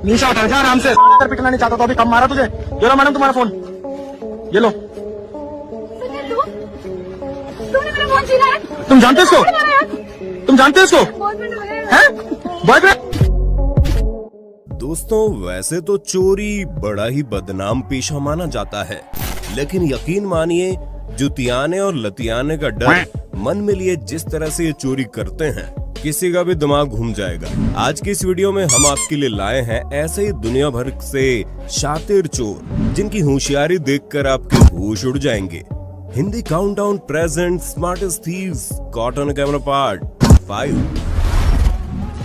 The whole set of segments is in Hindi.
निशा उठा जा आराम से, पिटना नहीं चाहता तो अभी कम मारा तुझे। ये लो मैडम तुम्हारा फोन, ये लो। तुमने मेरा फोन छीना है। तुम जानते इसको? तुम जानते इसको? हैं? बॉयफ्रेंड? दोस्तों, वैसे तो चोरी बड़ा ही बदनाम पेशा माना जाता है, लेकिन यकीन मानिए जुतियाने और लतियाने का डर मन में लिए जिस तरह से ये चोरी करते हैं, किसी का भी दिमाग घूम जाएगा। आज की इस वीडियो में हम आपके लिए लाए हैं ऐसे ही दुनिया भर से शातिर चोर, जिनकी होशियारी देखकर आपके होश उड़ जाएंगे। Hindi countdown present smartest thieves caught on camera part 5।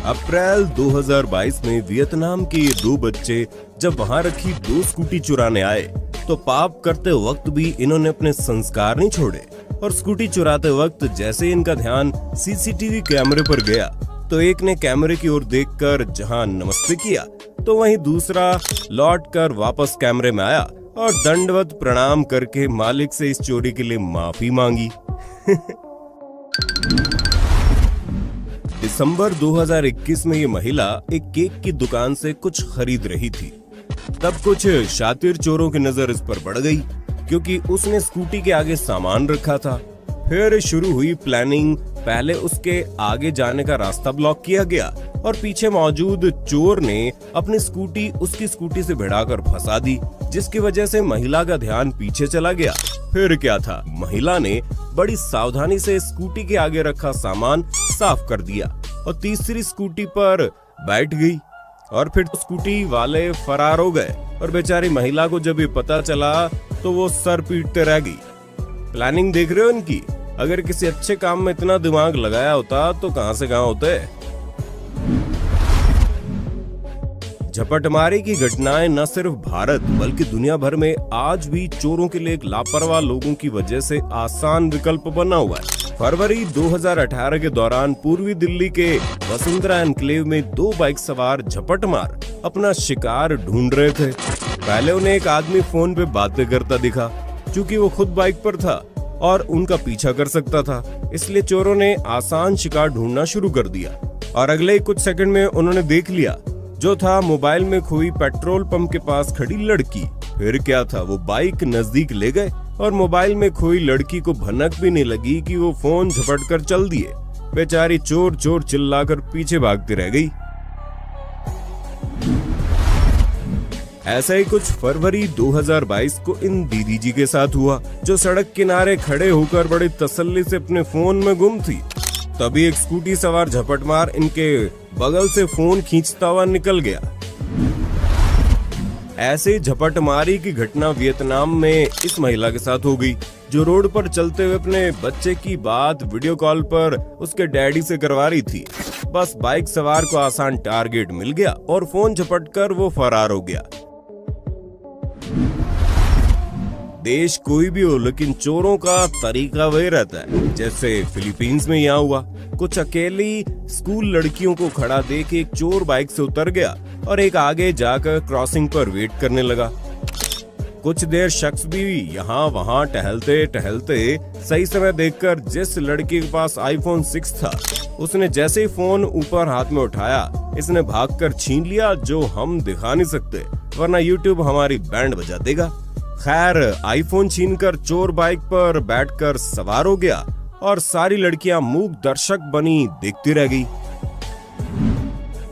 अप्रैल 2022 में वियतनाम के ये दो बच्चे जब वहां रखी 2 स्कूटी चुराने आए, तो पाप करते वक्त भी इन्होंने अपने संस्कार नहीं छोड़े और स्कूटी चुराते वक्त जैसे इनका ध्यान सीसीटीवी कैमरे पर गया, तो एक ने कैमरे की ओर देखकर जहां नमस्ते किया, तो वहीं दूसरा लौटकर वापस कैमरे में आया और दंडवत प्रणाम करके मालिक से इस चोरी के लिए माफी मांगी। दिसंबर 2021 में ये महिला एक केक की दुकान से कुछ खरीद रही थी। तब कुछ शातिर चोरों की नजर इस पर पड़ गई, क्योंकि उसने स्कूटी के आगे सामान रखा था। फिर शुरू हुई प्लानिंग। पहले उसके आगे जाने का रास्ता ब्लॉक किया गया और पीछे मौजूद चोर ने अपनी स्कूटी उसकी स्कूटी से भिड़ाकर फंसा दी, जिसकी वजह से महिला का ध्यान पीछे चला गया। फिर क्या था, महिला ने बड़ी सावधानी से स्कूटी के आगे रखा सामान साफ कर दिया और तीसरी स्कूटी पर बैठ गई और फिर स्कूटी वाले फरार हो गए। और बेचारी महिला को जब ये पता चला तो वो सर पीटते रह गई। प्लानिंग देख रहे हो इनकी? अगर किसी अच्छे काम में इतना दिमाग लगाया होता तो कहां से कहां होते। झपटमारी की घटनाएं न सिर्फ भारत बल्कि दुनिया भर में आज भी चोरों के लिए एक लापरवाह लोगों की वजह से आसान विकल्प बना हुआ है। फरवरी 2018 के दौरान पूर्वी दिल्ली के वसुंधरा एनक्लेव में 2 बाइक सवार झपटमार अपना शिकार ढूंढ रहे थे। पहले उन्हें एक आदमी फोन पे बातें करता दिखा, क्योंकि वो खुद बाइक पर था और उनका पीछा कर सकता था, इसलिए चोरों ने आसान शिकार ढूंढना शुरू कर दिया। और अगले कुछ सेकंड में उन्होंने देख लिया जो था मोबाइल में खोई पेट्रोल पंप के पास खड़ी लड़की। फिर क्या था, वो बाइक नजदीक ले गए और मोबाइल में खोई लड़की को भनक भी नहीं लगी कि वो फोन झपट कर चल दिए। बेचारी चोर चोर चिल्लाकर पीछे भागती रह गई। ऐसा ही कुछ फरवरी 2022 को इन दीदी जी के साथ हुआ, जो सड़क किनारे खड़े होकर बड़ी तसल्ली से अपने फोन में गुम थी। तभी एक स्कूटी सवार झपटमार इनके बगल से फोन खींचता हुआ निकल गया। ऐसे झपटमारी की घटना वियतनाम में इस महिला के साथ हो गई, जो रोड पर चलते हुए अपने बच्चे की बात वीडियो कॉल पर उसके डैडी से करवा रही थी। बस बाइक सवार को आसान टारगेट मिल गया और फोन झपटकर वो फरार हो गया। देश कोई भी हो, लेकिन चोरों का तरीका वही रहता है। जैसे फिलीपींस में यहाँ हुआ, कुछ अकेली स्कूल लड़कियों को खड़ा देख एक चोर बाइक से उतर गया और एक आगे जाकर क्रॉसिंग पर वेट करने लगा। कुछ देर शख्स भी यहाँ वहाँ टहलते टहलते सही समय देखकर जिस लड़की के पास iPhone 6 था, उसने जैसे ही फोन ऊपर हाथ में उठाया, इसने भागकर छीन लिया, जो हम दिखा नहीं सकते, वरना YouTube हमारी बैंड बजा देगा। खैर, आईफोन छीनकर चोर बाइक पर बैठकर सवार हो गया और सारी लड़कियां मूक दर्शक बनी देखती रह गई।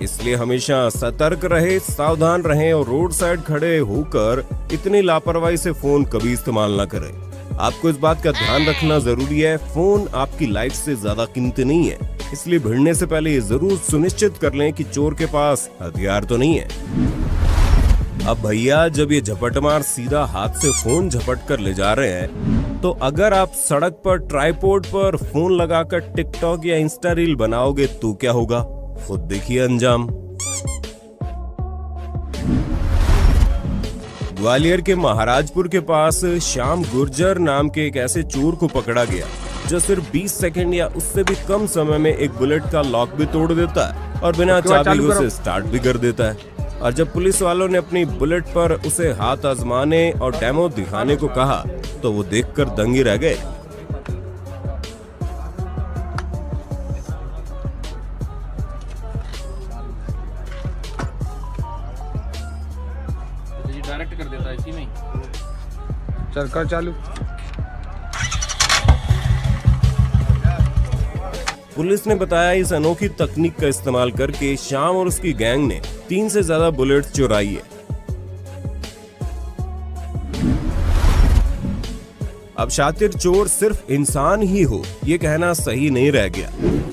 इसलिए हमेशा सतर्क रहे, सावधान रहें और रोड साइड खड़े होकर इतनी लापरवाही से फोन कभी इस्तेमाल ना करें। आपको इस बात का ध्यान रखना जरूरी है, फोन आपकी लाइफ से ज्यादा कीमती नहीं है, इसलिए भिड़ने से पहले ये जरूर सुनिश्चित कर लें कि चोर के पास हथियार तो नहीं है। अब भैया, जब ये झपटमार सीधा हाथ से फोन झपट कर ले जा रहे हैं, तो अगर आप सड़क पर ट्राइपॉड पर फोन लगाकर टिकटॉक या इंस्टा रील बनाओगे तो क्या होगा, खुद देखिए अंजाम। ग्वालियर के महाराजपुर के पास श्याम गुर्जर नाम के एक ऐसे चोर को पकड़ा गया, जो सिर्फ 20 सेकंड या उससे भी कम समय में एक बुलेट का लॉक भी तोड़ देता है और बिना चाबी उसे स्टार्ट भी कर देता है। और जब पुलिस वालों ने अपनी बुलेट पर उसे हाथ आजमाने और डेमो दिखाने को कहा, तो वो देखकर दंगे रह गए। गया था इसी में ही। चल कर चालू। पुलिस ने बताया इस अनोखी तकनीक का इस्तेमाल करके श्याम और उसकी गैंग ने 3 से ज्यादा बुलेट्स चुराई है। अब शातिर चोर सिर्फ इंसान ही हो ये कहना सही नहीं रह गया।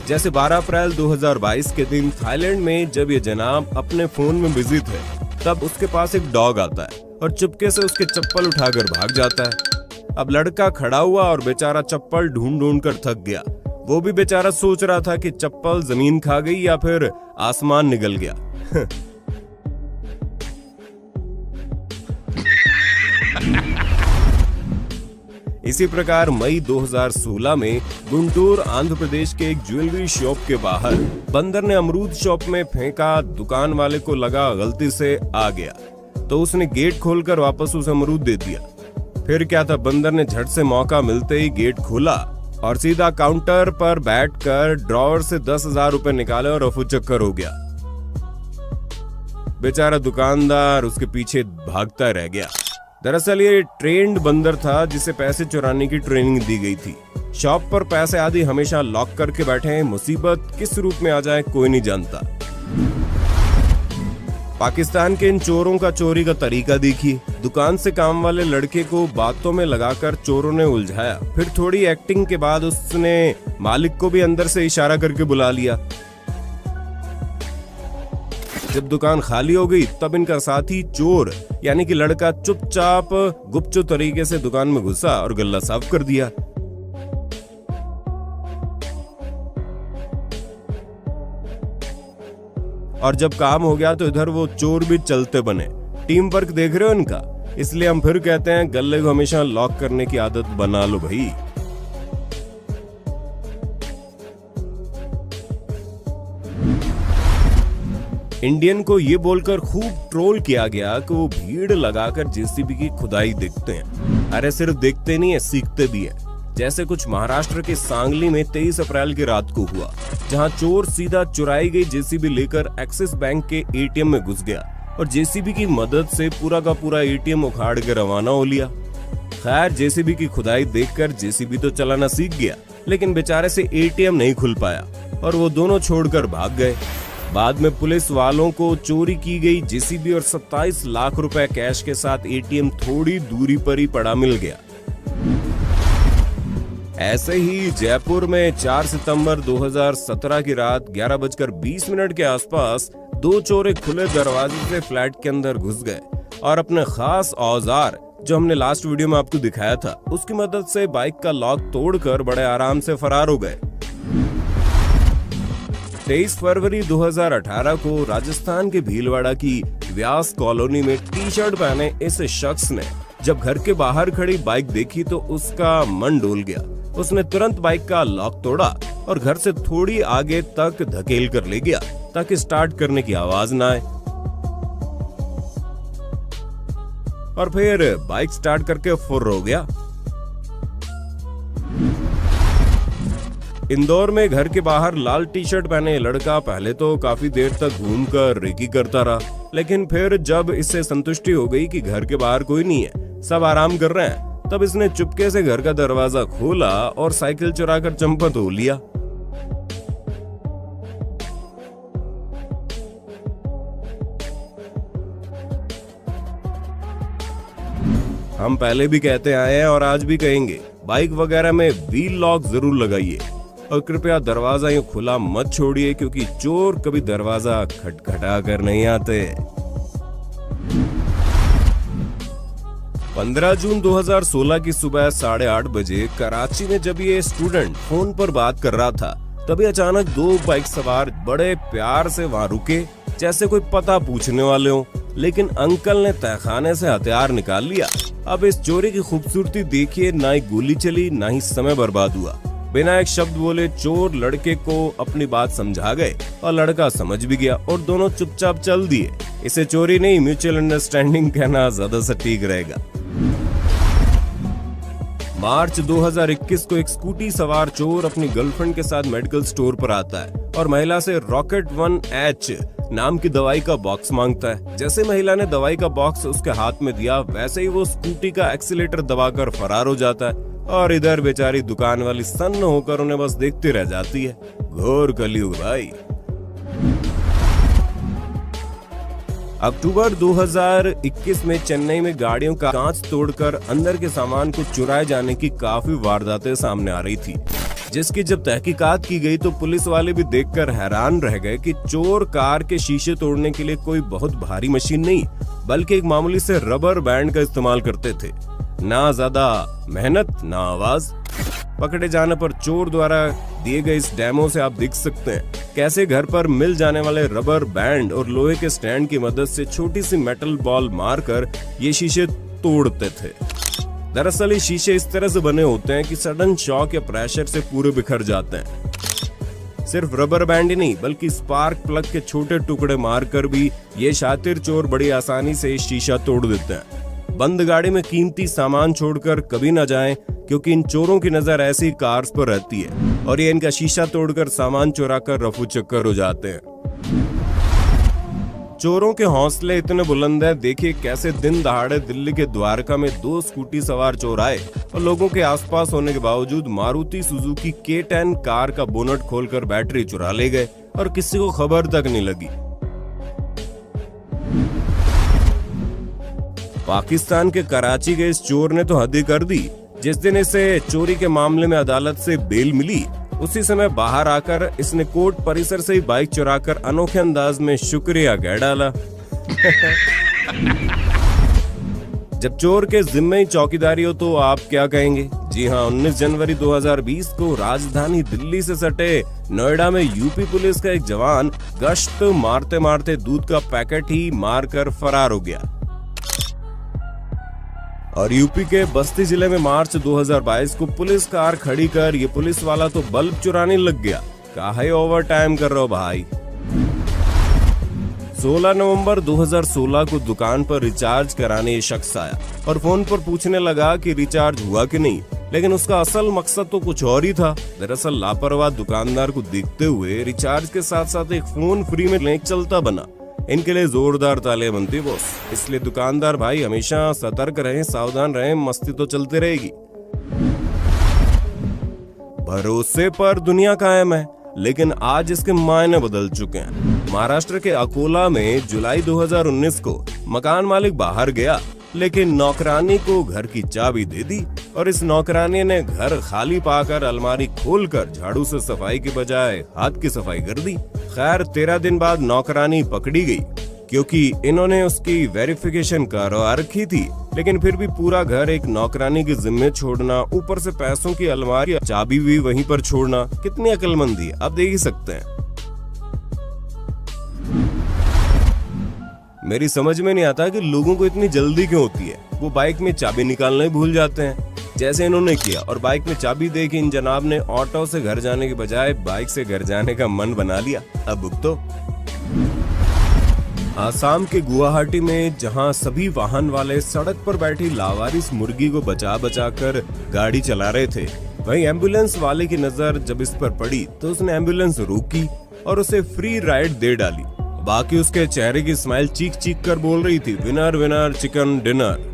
जैसे 12 अप्रैल 2022 के दिन थाईलैंड में जब ये जनाब अपने फोन में बिजी थे तब उसके पास एक डॉग आता है और चुपके से उसके चप्पल उठाकर भाग जाता है। अब लड़का खड़ा हुआ और बेचारा चप्पल ढूंढ ढूंढ कर थक गया। वो भी बेचारा सोच रहा था कि चप्पल जमीन खा गई या फिर आसमान निगल गया। इसी प्रकार मई 2016 में गुंटूर आंध्र प्रदेश के एक ज्वेलरी शॉप के बाहर बंदर ने अमरूद शॉप में फेंका। दुकान वाले को लगा गलती से आ गया तो उसने गेट खोलकर वापस उसे अमरूद दे दिया। फिर क्या था, बंदर ने झट से मौका मिलते ही गेट खोला और सीधा काउंटर पर बैठकर ड्रॉवर से 10,000 रुपए निकाले और रफू चक्कर हो गया। बेचारा दुकानदार उसके पीछे भागता रह गया। दरअसल ये ट्रेंड बंदर था जिसे पैसे चुराने की ट्रेनिंग दी गई थी। शॉप पर पैसे आदि हमेशा लॉक करके बैठे हैं। मुसीबत किस रूप में आ जाए कोई नहीं जानता। पाकिस्तान के इन चोरों का चोरी का तरीका देखिए। दुकान से काम वाले लड़के को बातों में लगाकर चोरों ने उलझाया। फिर थोड़ी एक्टिंग के बाद उसने मालिक को भी अंदर से इशारा करके बुला लिया। जब दुकान खाली हो गई तब इनका साथी चोर यानी कि लड़का चुपचाप गुपचुप तरीके से दुकान में घुसा और गल्ला साफ कर दिया। और जब काम हो गया तो इधर वो चोर भी चलते बने। टीम वर्क देख रहे हो इनका। इसलिए हम फिर कहते हैं गल्ले को हमेशा लॉक करने की आदत बना लो भाई। इंडियन को ये बोलकर खूब ट्रोल किया गया कि वो भीड़ लगाकर जेसीबी की खुदाई देखते हैं। अरे सिर्फ देखते नहीं है, सीखते भी है। जैसे कुछ महाराष्ट्र के सांगली में 23 अप्रैल की रात को हुआ, जहां चोर सीधा चुराई गई जेसीबी लेकर एक्सिस बैंक के एटीएम में घुस गया और जेसीबी की मदद से पूरा का पूरा एटीएम उखाड़ के रवाना हो लिया। खैर जेसीबी की खुदाई देखकर जेसीबी तो चलाना सीख गया, लेकिन बेचारे से एटीएम नहीं खुल पाया और वो दोनों छोड़कर भाग गए। बाद में पुलिस वालों को चोरी की गई जेसीबी और 27 लाख रुपए कैश के साथ एटीएम थोड़ी दूरी पर ही पड़ा मिल गया। ऐसे ही जयपुर में 4 सितंबर 2017 की रात 11:20 के आसपास 2 चोर एक खुले दरवाजे से फ्लैट के अंदर घुस गए और अपने खास औजार जो हमने लास्ट वीडियो में आपको दिखाया था उसकी मदद से बाइक का लॉक तोड़कर बड़े आराम से फरार हो गए। 23 फरवरी 2018 को राजस्थान के भीलवाड़ा की व्यास कॉलोनी में टी शर्ट पहने इस शख्स ने जब घर के बाहर खड़ी बाइक देखी तो उसका मन डोल गया। उसने तुरंत बाइक का लॉक तोड़ा और घर से थोड़ी आगे तक धकेल कर ले गया ताकि स्टार्ट करने की आवाज ना आए, और फिर बाइक स्टार्ट करके फुर्र हो गया। इंदौर में घर के बाहर लाल टी शर्ट पहने लड़का पहले तो काफी देर तक घूमकर रेकी करता रहा, लेकिन फिर जब इससे संतुष्टि हो गई कि घर के बाहर कोई नहीं है, सब आराम कर रहे हैं, तब इसने चुपके से घर का दरवाजा खोला और साइकिल चुराकर चंपत हो लिया। हम पहले भी कहते आए हैं और आज भी कहेंगे, बाइक वगैरह में व्हील लॉक जरूर लगाइए और कृपया दरवाजा यूं खुला मत छोड़िए, क्योंकि चोर कभी दरवाजा खटखटा कर नहीं आते। 15 जून 2016 की सुबह 8:30 बजे कराची में जब ये स्टूडेंट फोन पर बात कर रहा था, तभी अचानक 2 बाइक सवार बड़े प्यार से वहां रुके जैसे कोई पता पूछने वाले हो, लेकिन अंकल ने तहखाने से हथियार निकाल लिया। अब इस चोरी की खूबसूरती देखिए, ना ही गोली चली ना ही समय बर्बाद हुआ। बिना एक शब्द बोले चोर लड़के को अपनी बात समझा गए और लड़का समझ भी गया और दोनों चुपचाप चल दिए। इसे चोरी नहीं, म्यूचुअल अंडरस्टैंडिंग कहना ज्यादा सटीक रहेगा। मार्च 2021 को एक स्कूटी सवार चोर अपनी गर्लफ्रेंड के साथ मेडिकल स्टोर पर आता है और महिला से रॉकेट 1H नाम की दवाई का बॉक्स मांगता है। जैसे महिला ने दवाई का बॉक्स उसके हाथ में दिया, वैसे ही वो स्कूटी का एक्सीलेटर दबाकर फरार हो जाता है और इधर बेचारी दुकान वाली सन्न होकर उन्हें बस देखती रह जाती है। घोर कलयुग भाई। अक्टूबर 2021 में चेन्नई में गाड़ियों का कांच तोड़कर अंदर के सामान को चुराए जाने की काफी वारदातें सामने आ रही थी, जिसकी जब तहकीकात की गई तो पुलिस वाले भी देखकर हैरान रह गए कि चोर कार के शीशे तोड़ने के लिए कोई बहुत भारी मशीन नहीं, बल्कि एक मामूली से रबर बैंड का इस्तेमाल करते थे। ना ज्यादा मेहनत ना आवाज। पकड़े जाने पर चोर द्वारा दिए गए इस डेमो से आप देख सकते हैं कैसे घर पर मिल जाने वाले रबर बैंड और लोहे के स्टैंड की मदद से छोटी सी मेटल बॉल मारकर ये शीशे तोड़ते थे। दरअसल ये शीशे इस तरह से बने होते हैं कि सडन शॉक या प्रेशर से पूरे बिखर जाते हैं। सिर्फ रबर बैंड ही नहीं, बल्कि स्पार्क प्लग के छोटे टुकड़े मारकर भी ये शातिर चोर बड़ी आसानी से शीशा तोड़ देते हैं। बंद गाड़ी में कीमती सामान छोड़कर कभी न जाएं, क्योंकि इन चोरों की नजर ऐसी कार्स पर रहती है और ये इनका शीशा तोड़कर सामान चुराकर रफू चक्कर हो जाते हैं। चोरों के हौसले इतने बुलंद हैं, देखिए कैसे दिन दहाड़े दिल्ली के द्वारका में 2 स्कूटी सवार चोर आए और लोगों के आसपास होने के बावजूद मारुति सुजुकी K10 कार का बोनट खोलकर बैटरी चुरा ले गए और किसी को खबर तक नहीं लगी। पाकिस्तान के कराची के इस चोर ने तो हद ही कर दी। जिस दिन इसे चोरी के मामले में अदालत से बेल मिली, उसी समय बाहर आकर इसने कोर्ट परिसर से ही बाइक चुराकर अनोखे अंदाज में शुक्रिया कह डाला। जब चोर के जिम्मे ही चौकीदारी हो तो आप क्या कहेंगे? जी हाँ, 19 जनवरी 2020 को राजधानी दिल्ली से सटे नोएडा में यूपी पुलिस का एक जवान गश्त मारते मारते दूध का पैकेट ही मारकर फरार हो गया। और यूपी के बस्ती जिले में मार्च 2022 को पुलिस कार खड़ी कर ये पुलिस वाला तो बल्ब चुराने लग गया। काहे ओवर टाइम कर रहे हो भाई। 16 नवंबर 2016 को दुकान पर रिचार्ज कराने ये शख्स आया और फोन पर पूछने लगा कि रिचार्ज हुआ कि नहीं, लेकिन उसका असल मकसद तो कुछ और ही था। दरअसल लापरवाह दुकानदार को देखते हुए रिचार्ज के साथ साथ एक फोन फ्री में लेके चलता बना। इनके लिए जोरदार तालियां बनती बॉस। इसलिए दुकानदार भाई हमेशा सतर्क रहें, सावधान रहें, मस्ती तो चलती रहेगी। भरोसे पर दुनिया कायम है, लेकिन आज इसके मायने बदल चुके हैं। महाराष्ट्र के अकोला में जुलाई 2019 को मकान मालिक बाहर गया, लेकिन नौकरानी को घर की चाबी दे दी और इस नौकरानी ने घर खाली पाकर अलमारी खोलकर झाड़ू से सफाई के बजाय हाथ की सफाई कर दी। खैर 13 दिन बाद नौकरानी पकड़ी गई, क्योंकि इन्होंने उसकी वेरिफिकेशन करवा रखी थी, लेकिन फिर भी पूरा घर एक नौकरानी के जिम्मे छोड़ना, ऊपर से पैसों की अलमारी चाबी भी वहीं पर छोड़ना, कितनी अक्लमंदी आप देख ही सकते हैं। मेरी समझ में नहीं आता कि लोगों को इतनी जल्दी क्यों होती है। वो बाइक में चाबी निकालना ही भूल जाते हैं, जैसे इन्होंने किया, और बाइक में चाबी दे के इन जनाब ने ऑटो से घर जाने के बजाय बाइक से घर जाने का मन बना लिया। अब भुगतो। आसाम के गुवाहाटी में जहां सभी वाहन वाले सड़क पर बैठी लावारिस मुर्गी को बचा बचा कर गाड़ी चला रहे थे, वहीं एम्बुलेंस वाले की नजर जब इस पर पड़ी तो उसने एम्बुलेंस रोकी और उसे फ्री राइड दे डाली। बाकी उसके चेहरे की स्माइल चीख चीख कर बोल रही थी, विनर विनर चिकन डिनर।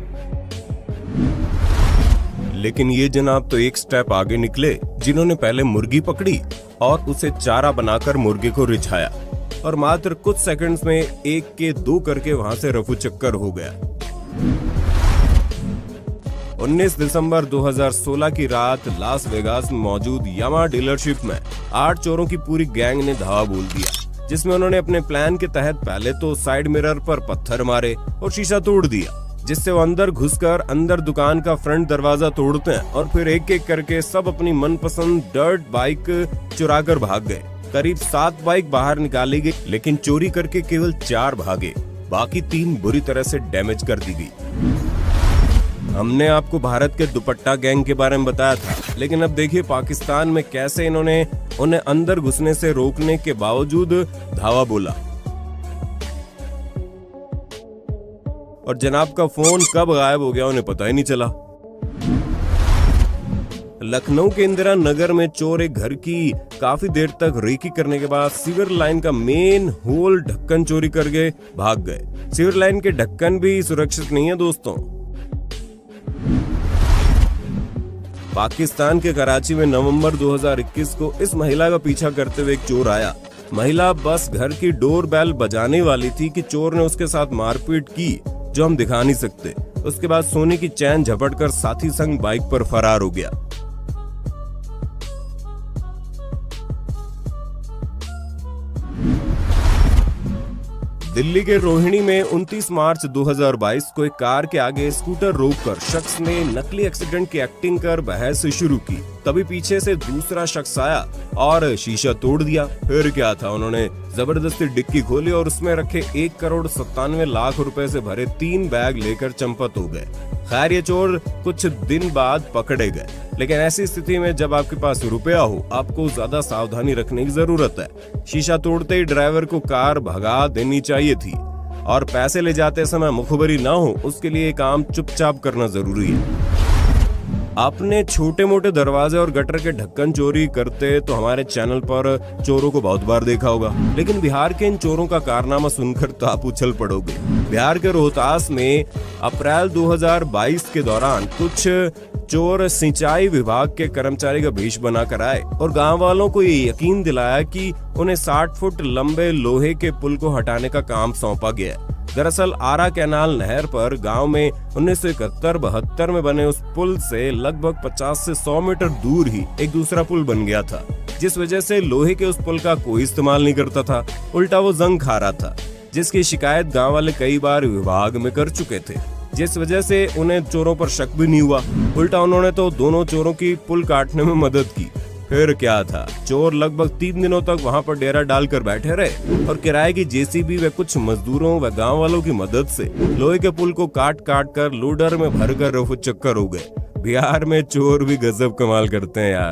लेकिन ये जनाब तो एक स्टेप आगे निकले, जिन्होंने पहले मुर्गी पकड़ी और उसे चारा बनाकर मुर्गी को रिझाया और मात्र कुछ सेकंड्स में 1 के 2 करके वहां से रफू चक्कर हो गया। 19 दिसंबर 2016 की रात लास वेगास में मौजूद यामा डीलरशिप में 8 चोरों की पूरी गैंग ने धावा बोल दिया, जिसमें उन्होंने अपने प्लान के तहत पहले तो साइड मिरर पर पत्थर मारे और शीशा तोड़ दिया, जिससे वो अंदर घुसकर अंदर दुकान का फ्रंट दरवाजा तोड़ते हैं और फिर एक एक करके सब अपनी मनपसंद डर्ट बाइक चुरा कर भाग गए। करीब 7 बाइक बाहर निकाली गई, लेकिन चोरी करके केवल 4 भागे, बाकी 3 बुरी तरह से डैमेज कर दी गई। हमने आपको भारत के दुपट्टा गैंग के बारे में बताया था, लेकिन अब देखिए पाकिस्तान में कैसे इन्होंने उन्हें अंदर घुसने से रोकने के बावजूद धावा बोला। और जनाब का फोन कब गायब हो गया उन्हें पता ही नहीं चला। लखनऊ के इंदिरा नगर में चोर एक घर की काफी देर तक रेकी करने के बाद सीवर लाइन का मेन होल ढक्कन चोरी करके भाग गए। सीवर लाइन के ढक्कन भी सुरक्षित नहीं है दोस्तों। पाकिस्तान के कराची में नवंबर 2021 को इस महिला का पीछा करते हुए एक चोर आया। महिला बस घर की डोर बेल बजाने वाली थी कि चोर ने उसके साथ मारपीट की, जो हम दिखा नहीं सकते। उसके बाद सोने की चैन झपटकर साथी संग बाइक पर फरार हो गया। दिल्ली के रोहिणी में 29 मार्च 2022 को एक कार के आगे स्कूटर रोककर शख्स ने नकली एक्सीडेंट की एक्टिंग कर बहस शुरू की। तभी पीछे से दूसरा शख्स आया और शीशा तोड़ दिया। फिर क्या था, उन्होंने जबरदस्ती डिक्की खोली और उसमें रखे 1,97,00,000 रुपए से भरे 3 बैग लेकर चंपत हो गए। खैर, ये चोर कुछ दिन बाद पकड़े गए, लेकिन ऐसी स्थिति में जब आपके पास रुपया हो, आपको ज्यादा सावधानी रखने की जरूरत है। शीशा तोड़ते ही ड्राइवर को कार भगा देनी चाहिए थी और पैसे ले जाते समय मुखबरी ना हो, उसके लिए काम चुपचाप करना जरूरी है। आपने छोटे मोटे दरवाजे और गटर के ढक्कन चोरी करते तो हमारे चैनल पर चोरों को बहुत बार देखा होगा, लेकिन बिहार के इन चोरों का कारनामा सुनकर तो आप उछल पड़ोगे। बिहार के रोहतास में अप्रैल 2022 के दौरान कुछ चोर सिंचाई विभाग के कर्मचारी का भेष बनाकर आए और गांव वालों को ये यकीन दिलाया कि उन्हें 60 फुट लंबे लोहे के पुल को हटाने का काम सौंपा गया है। दरअसल आरा कैनाल नहर पर गांव में 1971-72 में बने उस पुल से लगभग 50 से 100 मीटर दूर ही एक दूसरा पुल बन गया था, जिस वजह से लोहे के उस पुल का कोई इस्तेमाल नहीं करता था, उल्टा वो जंग खा रहा था, जिसकी शिकायत गांव वाले कई बार विभाग में कर चुके थे, जिस वजह से उन्हें चोरों पर शक भी नहीं हुआ। उल्टा उन्होंने तो दोनों चोरों की पुल काटने में मदद की। फिर क्या था, चोर लगभग 3 दिनों तक वहां पर डेरा डालकर बैठे रहे और किराए की जेसीबी व कुछ मजदूरों व गांव वालों की मदद से लोहे के पुल को काट काट कर लोडर में भरकर रफू चक्कर हो गए। बिहार में चोर भी गजब कमाल करते हैं यार।